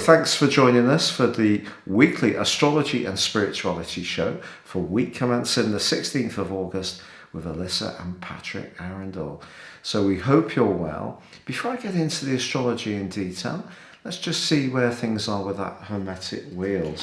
thanks for joining us for the weekly astrology and spirituality show for week commencing the 16th of August with Alyssa and Patrick Arundell. So we hope you're well. Before I get into the astrology in detail, let's just see where things are with that Hermetic wheel.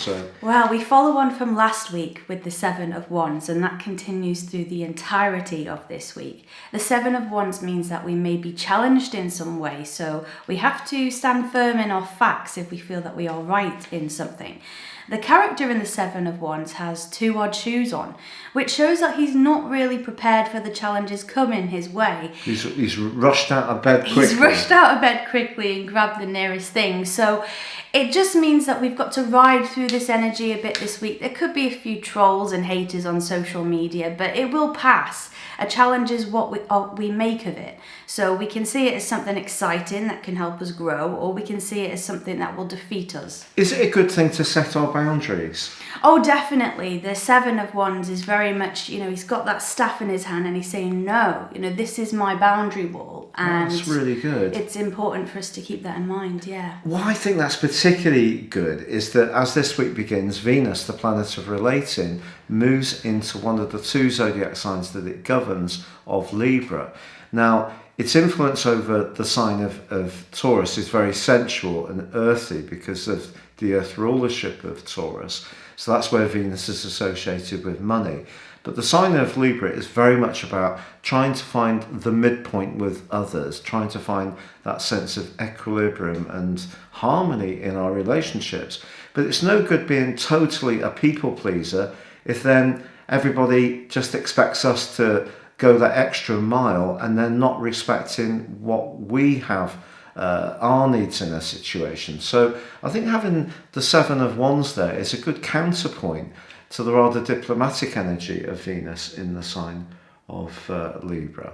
Well, we follow on from last week with the Seven of Wands, and that continues through the entirety of this week. The Seven of Wands means that we may be challenged in some way, so we have to stand firm in our facts if we feel that we are right in something. The character in the Seven of Wands has two odd shoes on, which shows that he's not really prepared for the challenges coming his way. He's rushed out of bed quickly. He's rushed out of bed quickly and grabbed the nearest thing. So it just means that we've got to ride through this energy a bit this week. There could be a few trolls and haters on social media, but it will pass. A challenge is what we make of it. So we can see it as something exciting that can help us grow, or we can see it as something that will defeat us. Is it a good thing to set our boundaries? Oh, definitely. The Seven of Wands is very much, he's got that staff in his hand and he's saying, no, this is my boundary wall. And that's really good. It's important for us to keep that in mind, yeah. Why I think that's particularly good is that as this week begins, Venus, the planet of relating, moves into one of the two zodiac signs that it governs of Libra. Now, its influence over the sign of Taurus is very sensual and earthy because of the earth rulership of Taurus. So that's where Venus is associated with money. But the sign of Libra is very much about trying to find the midpoint with others, trying to find that sense of equilibrium and harmony in our relationships. But it's no good being totally a people pleaser if then everybody just expects us to go that extra mile and then not respecting what we have, our needs in a situation. So I think having the Seven of Wands there is a good counterpoint to the rather diplomatic energy of Venus in the sign of Libra.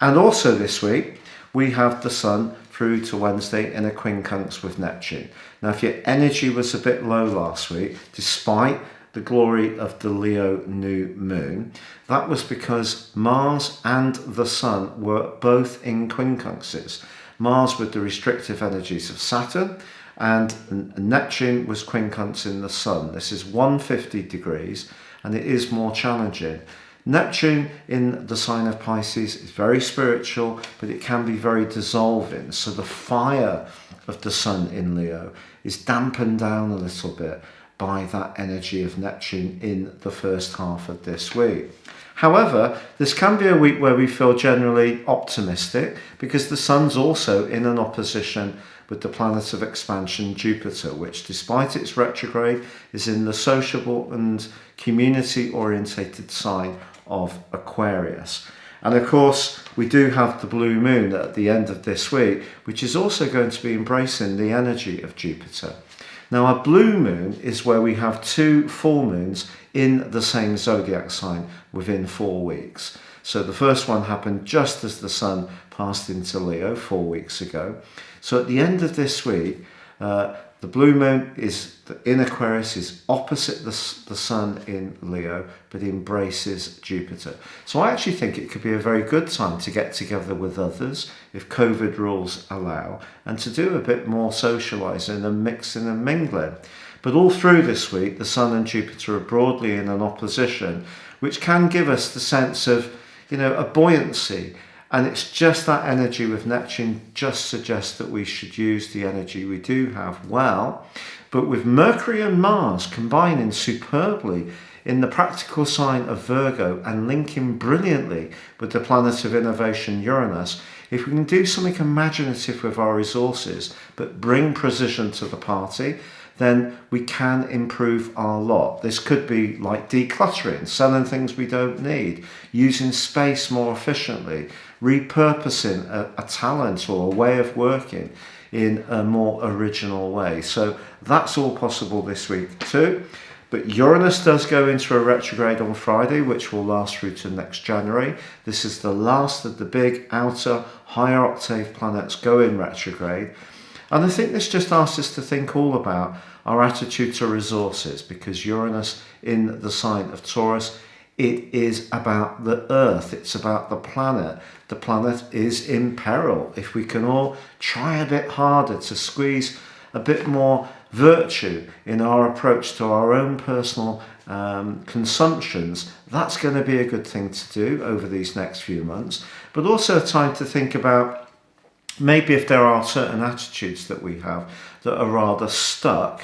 And also this week, we have the Sun through to Wednesday in a quincunx with Neptune. Now, if your energy was a bit low last week, despite the glory of the Leo new moon, that was because Mars and the Sun were both in quincunxes. Mars with the restrictive energies of Saturn, and Neptune was quincunx in the Sun. This is 150 degrees, and it is more challenging. Neptune in the sign of Pisces is very spiritual, but it can be very dissolving. So the fire of the Sun in Leo is dampened down a little bit by that energy of Neptune in the first half of this week. However, this can be a week where we feel generally optimistic because the Sun's also in an opposition with the planet of expansion, Jupiter, which despite its retrograde is in the sociable and community-orientated sign of Aquarius. And of course, we do have the blue moon at the end of this week, which is also going to be embracing the energy of Jupiter. Now, a blue moon is where we have two full moons in the same zodiac sign within 4 weeks. So the first one happened just as the Sun passed into Leo 4 weeks ago. So at the end of this week, the blue moon in Aquarius is opposite the Sun in Leo, but embraces Jupiter. So I actually think it could be a very good time to get together with others, if COVID rules allow, and to do a bit more socialising and mixing and mingling. But all through this week, the Sun and Jupiter are broadly in an opposition, which can give us the sense of, a buoyancy. And it's just that energy with Neptune just suggests that we should use the energy we do have well. But with Mercury and Mars combining superbly in the practical sign of Virgo and linking brilliantly with the planet of innovation, Uranus, if we can do something imaginative with our resources, but bring precision to the party, then we can improve our lot. This could be like decluttering, selling things we don't need, using space more efficiently, repurposing a talent or a way of working in a more original way. So that's all possible this week too. But Uranus does go into a retrograde on Friday, which will last through to next January. This is the last of the big outer higher octave planets go in retrograde. And I think this just asks us to think all about our attitude to resources, because Uranus in the sign of Taurus, it is about the Earth, it's about the planet. The planet is in peril. If we can all try a bit harder to squeeze a bit more virtue in our approach to our own personal consumptions, that's going to be a good thing to do over these next few months. But also a time to think about maybe if there are certain attitudes that we have that are rather stuck,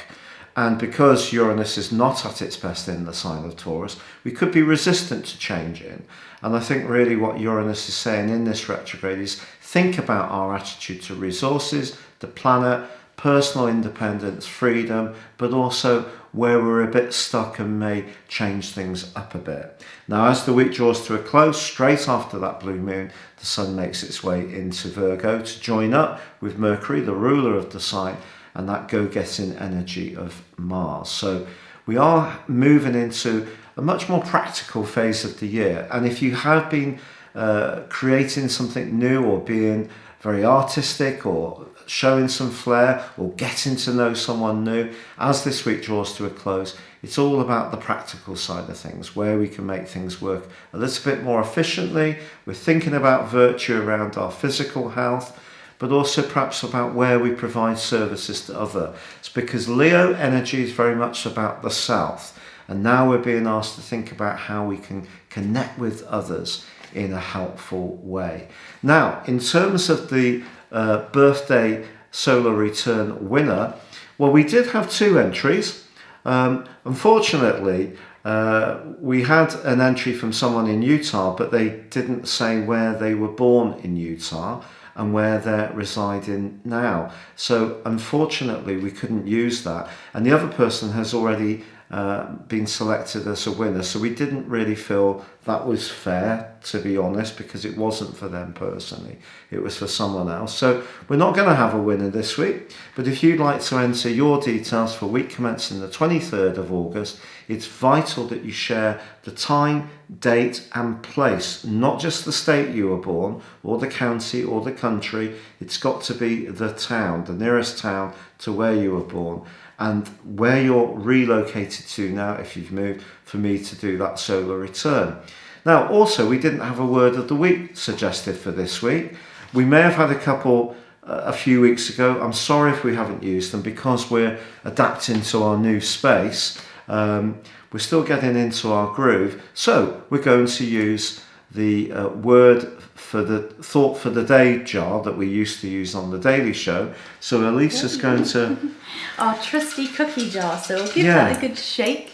and because Uranus is not at its best in the sign of Taurus, we could be resistant to changing. And I think really what Uranus is saying in this retrograde is think about our attitude to resources, the planet, personal independence, freedom, but also where we're a bit stuck and may change things up a bit. Now, as the week draws to a close, straight after that blue moon, the sun makes its way into Virgo to join up with Mercury, the ruler of the sign, and that go-getting energy of Mars. So we are moving into a much more practical phase of the year. And if you have been creating something new or being very artistic or showing some flair or getting to know someone new, as this week draws to a close, it's all about the practical side of things, where we can make things work a little bit more efficiently. We're thinking about virtue around our physical health, but also perhaps about where we provide services to others. It's because Leo energy is very much about the self, and now we're being asked to think about how we can connect with others in a helpful way. Now, in terms of the birthday solar return winner, well, we did have 2 entries. Unfortunately, we had an entry from someone in Utah, but they didn't say where they were born in Utah and where they're residing now. So unfortunately, we couldn't use that. And the other person has already been selected as a winner. So we didn't really feel that was fair, to be honest, because it wasn't for them personally. It was for someone else. So we're not going to have a winner this week. But if you'd like to enter your details for week commencing the 23rd of August, it's vital that you share the time, date and place, not just the state you were born or the county or the country. It's got to be the town, the nearest town to where you were born, and where you're relocated to now if you've moved, for me to do that solar return. Now, also, we didn't have a word of the week suggested for this week. We may have had a couple a few weeks ago. I'm sorry if we haven't used them because we're adapting to our new space. We're still getting into our groove. So we're going to use the word for the thought for the day jar that we used to use on the Daily Show. So Elisa's going to... Our trusty cookie jar, so we'll give that a good shake.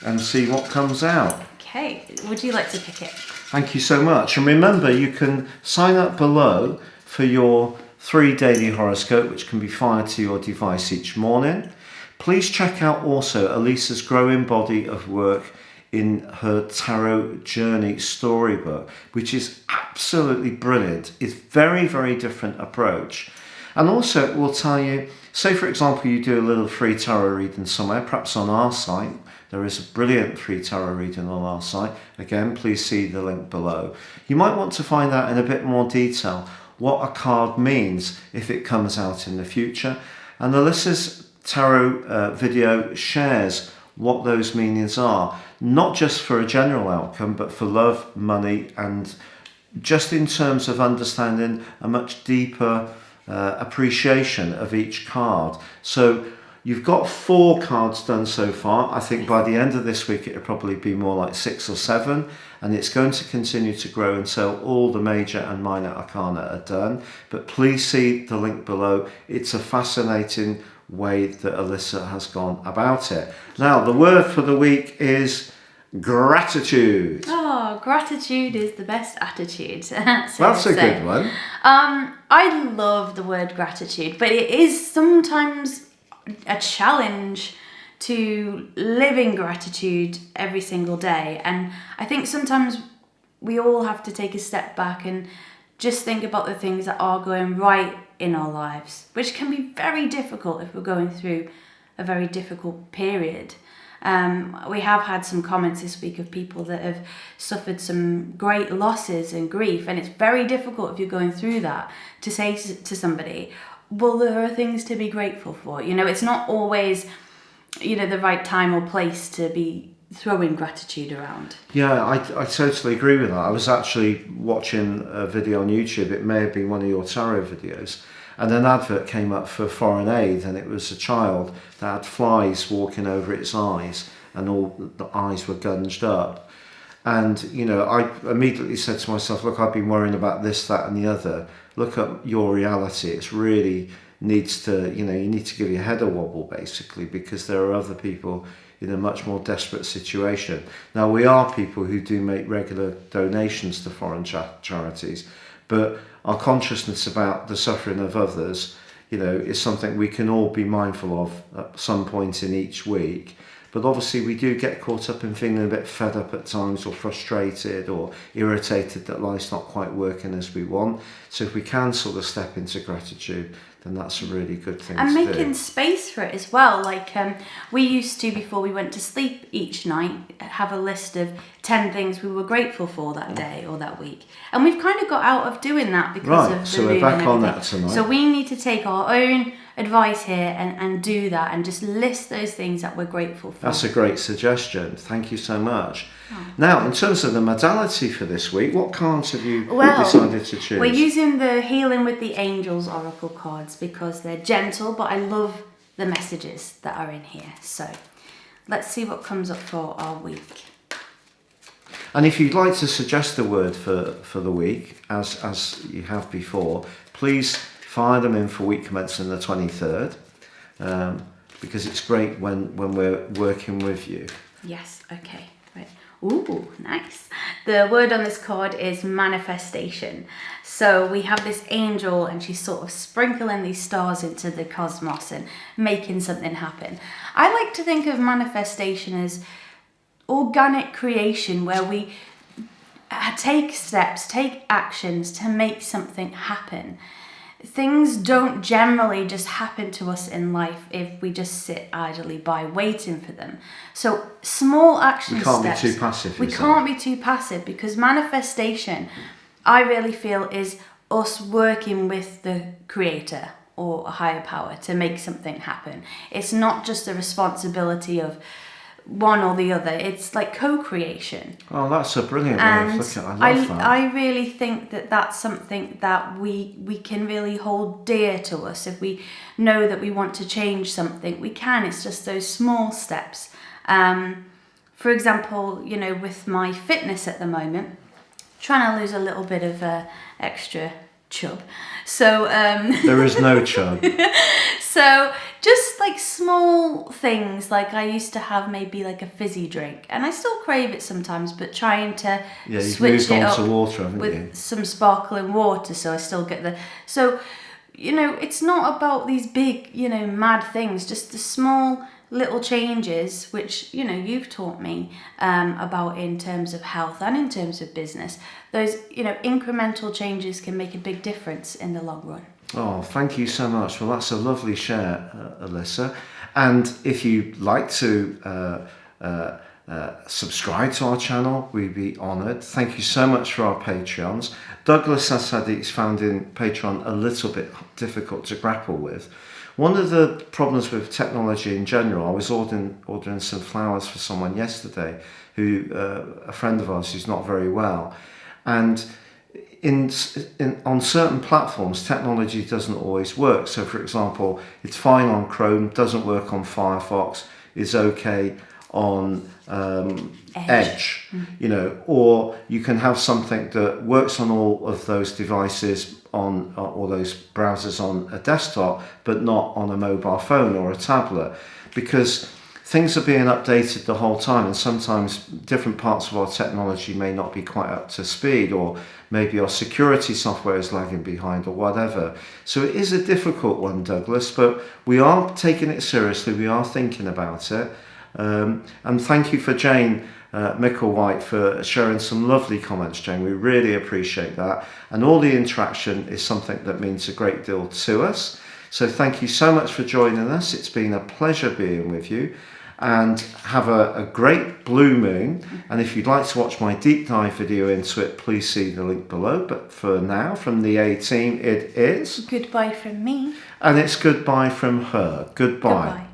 And see what comes out. Okay, would you like to pick it? Thank you so much. And remember, you can sign up below for your 3 daily horoscope, which can be fired to your device each morning. Please check out also Elisa's growing body of work in her Tarot Journey storybook, which is absolutely brilliant. It's very, very different approach. And also it will tell you, say for example, you do a little free tarot reading somewhere, perhaps on our site. There is a brilliant free tarot reading on our site. Again, please see the link below. You might want to find out in a bit more detail what a card means if it comes out in the future. And Alyssa's tarot video shares what those meanings are, not just for a general outcome, but for love, money, and just in terms of understanding a much deeper appreciation of each card. So you've got 4 cards done so far. I think by the end of this week it'll probably be more like 6 or 7, and it's going to continue to grow until all the major and minor arcana are done. But please see the link below. It's a fascinating way that Alyssa has gone about it. Now, the word for the week is gratitude. Oh, gratitude is the best attitude. That's a good one. I love the word gratitude, but it is sometimes a challenge to live in gratitude every single day. And I think sometimes we all have to take a step back and just think about the things that are going right in our lives, which can be very difficult if we're going through a very difficult period. We have had some comments this week of people that have suffered some great losses and grief, and it's very difficult if you're going through that to say to somebody, well, there are things to be grateful for. You know, it's not always, you know, the right time or place to be throwing gratitude around. Yeah, I totally agree with that. I was actually watching a video on YouTube. It may have been one of your tarot videos, and an advert came up for foreign aid, and it was a child that had flies walking over its eyes, and all the eyes were gunged up. And, you know, I immediately said to myself, look, I've been worrying about this, that and the other. Look at your reality. It's really needs to, you know, you need to give your head a wobble, basically, because there are other people in a much more desperate situation. Now, we are people who do make regular donations to foreign charities, but our consciousness about the suffering of others, you know, is something we can all be mindful of at some point in each week. But obviously we do get caught up in feeling a bit fed up at times, or frustrated or irritated that life's not quite working as we want. So if we can sort of step into gratitude, then that's a really good thing to do. And making space for it as well. Like we used to, before we went to sleep each night, have a list of 10 things we were grateful for that day or that week. And we've kind of got out of doing that because of the so moon we're back and on everything. that tonight. So we need to take our own advice here and do that, and just list those things that we're grateful for. That's a great suggestion. Thank you so much. Now, in terms of the modality for this week, what cards have you decided to choose? We're using the Healing with the Angels Oracle cards because they're gentle, but I love the messages that are in here. So let's see what comes up for our week. And if you'd like to suggest a word for the week, as you have before, please fire them in for week commencing the 23rd, because it's great when we're working with you. Yes, okay. Right. Ooh, nice. The word on this card is manifestation. So we have this angel, and she's sort of sprinkling these stars into the cosmos and making something happen. I like to think of manifestation as organic creation, where we take steps, take actions to make something happen. Things don't generally just happen to us in life if we just sit idly by waiting for them. So small action steps. We can't be too passive. We can't be too passive, because manifestation, I really feel, is us working with the creator or a higher power to make something happen. It's not just the responsibility of one or the other. It's like co-creation. Oh, that's a brilliant way of looking at it. I love that. I really think that that's something that we can really hold dear to us. If we know that we want to change something, we can. It's just those small steps. For example, you know, with my fitness at the moment, trying to lose a little bit of extra chub. So there is no chub. So just like small things, like I used to have maybe like a fizzy drink, and I still crave it sometimes, but trying to switch it up to water, haven't with you? some sparkling water, so I still get the... So, you know, it's not about these big, you know, mad things, just the small little changes, which, you know, you've taught me about in terms of health and in terms of business. Those, you know, incremental changes can make a big difference in the long run. Oh, thank you so much. Well, that's a lovely share, Alyssa. And if you'd like to subscribe to our channel, we'd be honoured. Thank you so much for our Patreons. Douglas has said he's found in Patreon a little bit difficult to grapple with. One of the problems with technology in general, I was ordering some flowers for someone yesterday, who a friend of ours who's not very well, and on certain platforms, technology doesn't always work. So, for example, it's fine on Chrome, doesn't work on Firefox, is okay on Edge, you know, or you can have something that works on all of those devices on all those browsers on a desktop, but not on a mobile phone or a tablet, because things are being updated the whole time, and sometimes different parts of our technology may not be quite up to speed, or maybe our security software is lagging behind, or whatever. So it is a difficult one, Douglas, but we are taking it seriously, we are thinking about it. And thank you for Jane Micklewhite for sharing some lovely comments, Jane. We really appreciate that. And all the interaction is something that means a great deal to us. So thank you so much for joining us. It's been a pleasure being with you. And have a great blue moon. And if you'd like to watch my deep dive video into it, please see the link below. But for now, from the A team, it is... Goodbye from me. And it's goodbye from her. Goodbye. Goodbye.